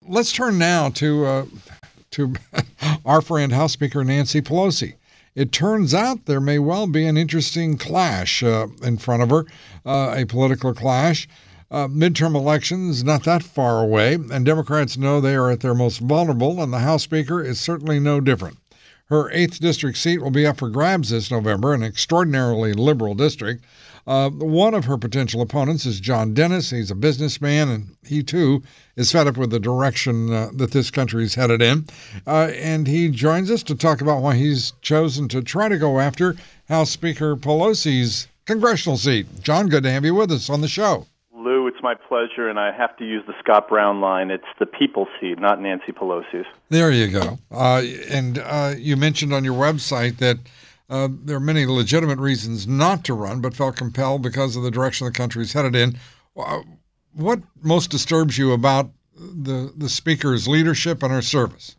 let's turn now to our friend House Speaker Nancy Pelosi. It turns out there may well be an interesting clash in front of her, a political clash. Midterm elections not that far away, and Democrats know they are at their most vulnerable, and the House Speaker is certainly no different. Her 8th district seat will be up for grabs this November, an extraordinarily liberal district. One of her potential opponents is John Dennis. He's a businessman, and he, too, is fed up with the direction that this country is headed in. And he joins us to talk about why he's chosen to try to go after House Speaker Pelosi's congressional seat. John, good to have you with us on the show. Lou, it's my pleasure, and I have to use the Scott Brown line. It's the people's seat, not Nancy Pelosi's. There you go. And you mentioned on your website that there are many legitimate reasons not to run, but felt compelled because of the direction the country's headed in. What most disturbs you about the Speaker's leadership and her service?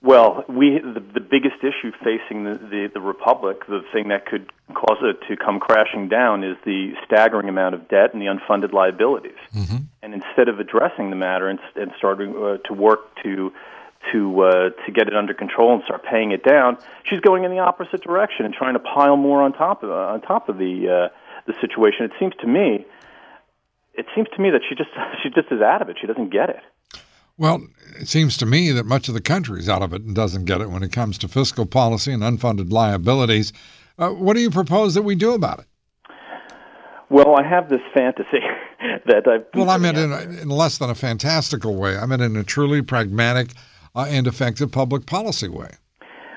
Well, the biggest issue facing the Republic, the thing that could cause it to come crashing down, is the staggering amount of debt and the unfunded liabilities. Mm-hmm. And instead of addressing the matter and starting to work to get it under control and start paying it down, she's going in the opposite direction and trying to pile more on top of the situation. It seems to me that she just is out of it. She doesn't get it. Well, it seems to me that much of the country is out of it and doesn't get it when it comes to fiscal policy and unfunded liabilities. What do you propose that we do about it? Well, I have this fantasy that I've... Well, I meant in less than a fantastical way. I meant in a truly pragmatic and effective public policy way.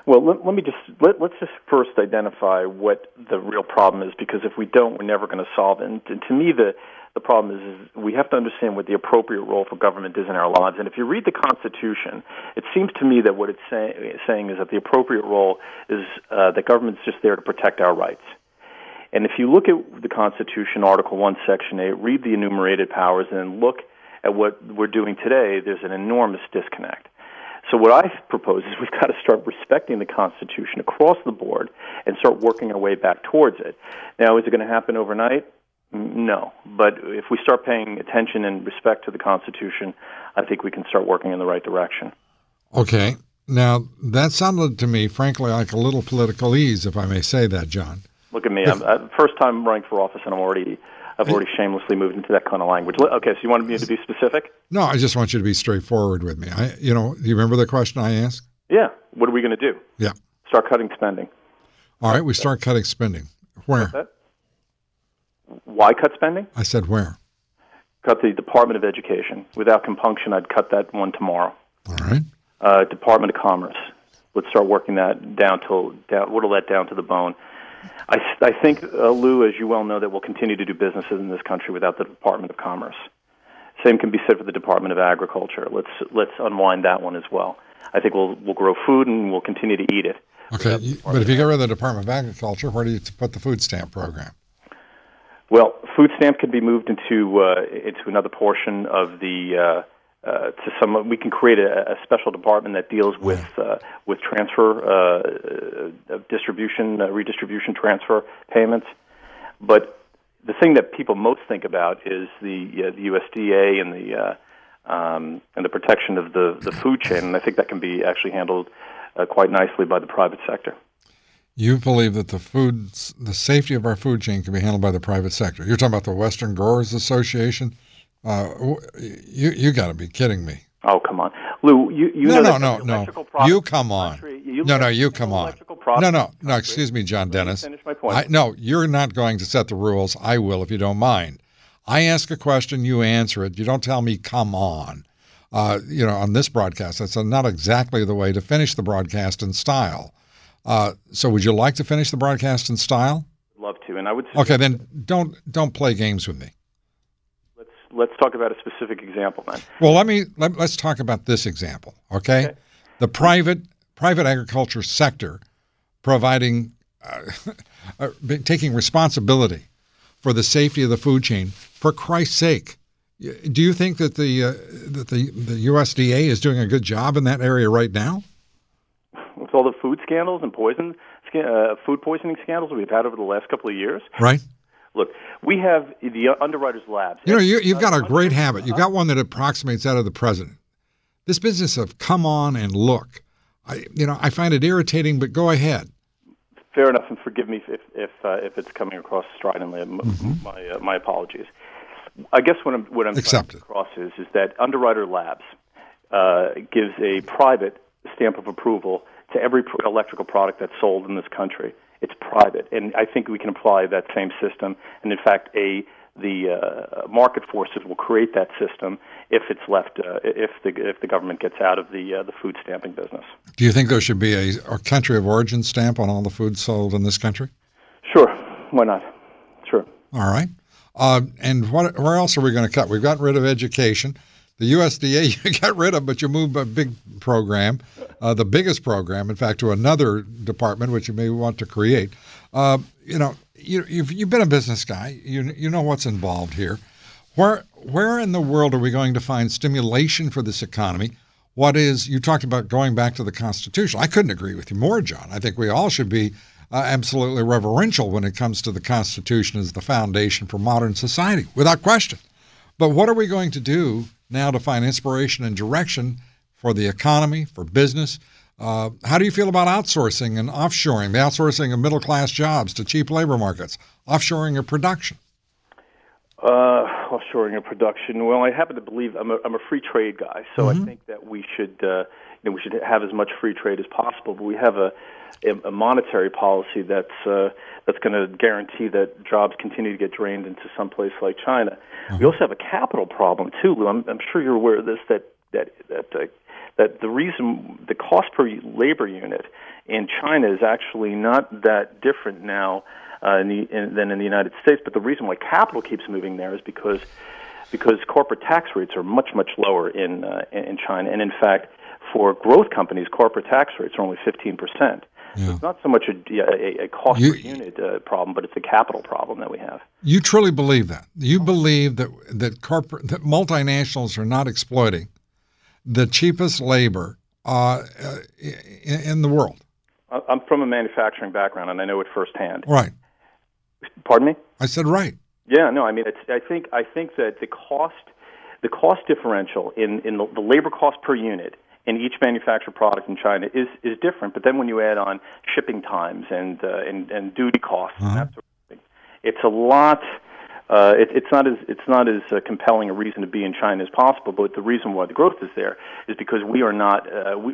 Well, let's just first identify what the real problem is, because if we don't, we're never going to solve it. And to me, the problem is we have to understand what the appropriate role for government is in our lives. And if you read the Constitution, it seems to me that what it's saying is that the appropriate role is that government's just there to protect our rights. And if you look at the Constitution, Article 1, Section 8, read the enumerated powers, and then look at what we're doing today, there's an enormous disconnect. So what I propose is we've got to start respecting the Constitution across the board and start working our way back towards it. Now, is it going to happen overnight? No. But if we start paying attention and respect to the Constitution, I think we can start working in the right direction. Okay. Now, that sounded to me, frankly, like a little political ease, if I may say that, John. Look at me. I'm first time running for office, and I've already shamelessly moved into that kind of language. Okay, so you wanted me to be specific? No, I just want you to be straightforward with me. Do you remember the question I asked? Yeah. What are we going to do? Yeah. Start cutting spending. All right, we start cutting spending. Where? Why cut spending? I said where? Cut the Department of Education. Without compunction, I'd cut that one tomorrow. All right. Department of Commerce. Let's start working that whittle that down to the bone. I think, Lou, as you well know, that we'll continue to do businesses in this country without the Department of Commerce. Same can be said for the Department of Agriculture. Let's unwind that one as well. I think we'll grow food and we'll continue to eat it. Okay, but if you get rid of the Department of Agriculture, where do you put the food stamp program? Well, food stamp can be moved into another portion of the we can create a special department that deals with transfer, redistribution transfer payments. But the thing that people most think about is the USDA and the protection of the food chain, and I think that can be actually handled quite nicely by the private sector. You believe that the safety of our food chain can be handled by the private sector. You're talking about the Western Growers Association? You got to be kidding me. Oh, come on. Lou, you no. You come on. You come on. No, excuse me, John Dennis. Finish my point. No, you're not going to set the rules. I will, if you don't mind. I ask a question, you answer it. You don't tell me, come on. On this broadcast, that's not exactly the way to finish the broadcast in style. So would you like to finish the broadcast in style? I'd love to, and I would. Okay, then don't play games with me. Let's talk about a specific example then. Well, let's talk about this example, okay? The private agriculture sector providing, taking responsibility for the safety of the food chain. For Christ's sake, do you think that the USDA is doing a good job in that area right now? With all the food scandals and food poisoning scandals we've had over the last couple of years, right? Look, we have the underwriters' labs. You've got a great habit. You've got one that approximates that of the president. This business of come on and look, I find it irritating, but go ahead. Fair enough, and forgive me if it's coming across stridently. My apologies. I guess what I'm trying to get across is that Underwriter Labs gives a private stamp of approval to every electrical product that's sold in this country. It's private, and I think we can apply that same system. And in fact, the market forces will create that system if it's left if the government gets out of the food stamping business. Do you think there should be a country of origin stamp on all the food sold in this country? Sure, why not? Sure. All right. And where else are we going to cut? We've gotten rid of education. The USDA you got rid of, but you moved a big program, the biggest program, in fact, to another department, which you may want to create. You've been a business guy. You know what's involved here. Where in the world are we going to find stimulation for this economy? You talked about going back to the Constitution. I couldn't agree with you more, John. I think we all should be absolutely reverential when it comes to the Constitution as the foundation for modern society, without question. But what are we going to do now to find inspiration and direction for the economy, for business? How do you feel about outsourcing and offshoring, the outsourcing of middle-class jobs to cheap labor markets, offshoring of production? Offshoring of production. Well, I happen to believe I'm a free trade guy, so I think that we should have as much free trade as possible. But we have a monetary policy that's going to guarantee that jobs continue to get drained into some place like China. We also have a capital problem too, Lou. I'm sure you're aware of this. That the reason the cost per labor unit in China is actually not that different now than in the United States. But the reason why capital keeps moving there is because corporate tax rates are much lower in China, and in fact, for growth companies, corporate tax rates are only 15%. So it's not so much a cost per unit problem, but it's a capital problem that we have. You truly believe that? You believe that multinationals are not exploiting the cheapest labor in the world? I'm from a manufacturing background, and I know it firsthand. Right. Pardon me? I said right. Yeah, no, I mean, I think that the cost differential in the labor cost per unit in each manufactured product in China is different. But then when you add on shipping times and duty costs and that sort of thing, it's a lot. It's not as compelling a reason to be in China as possible. But the reason why the growth is there is because we are not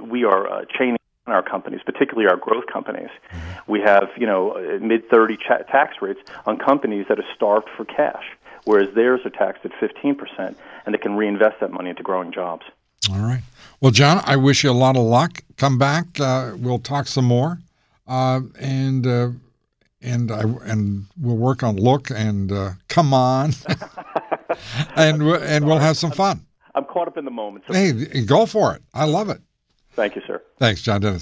we are chaining our companies, particularly our growth companies. We have mid-30 tax rates on companies that are starved for cash, whereas theirs are taxed at 15%, and they can reinvest that money into growing jobs. All right. Well, John, I wish you a lot of luck. Come back. We'll talk some more, and we'll work on look and come on, and we'll have some fun. I'm caught up in the moment. So hey, go for it. I love it. Thank you, sir. Thanks, John Dennis.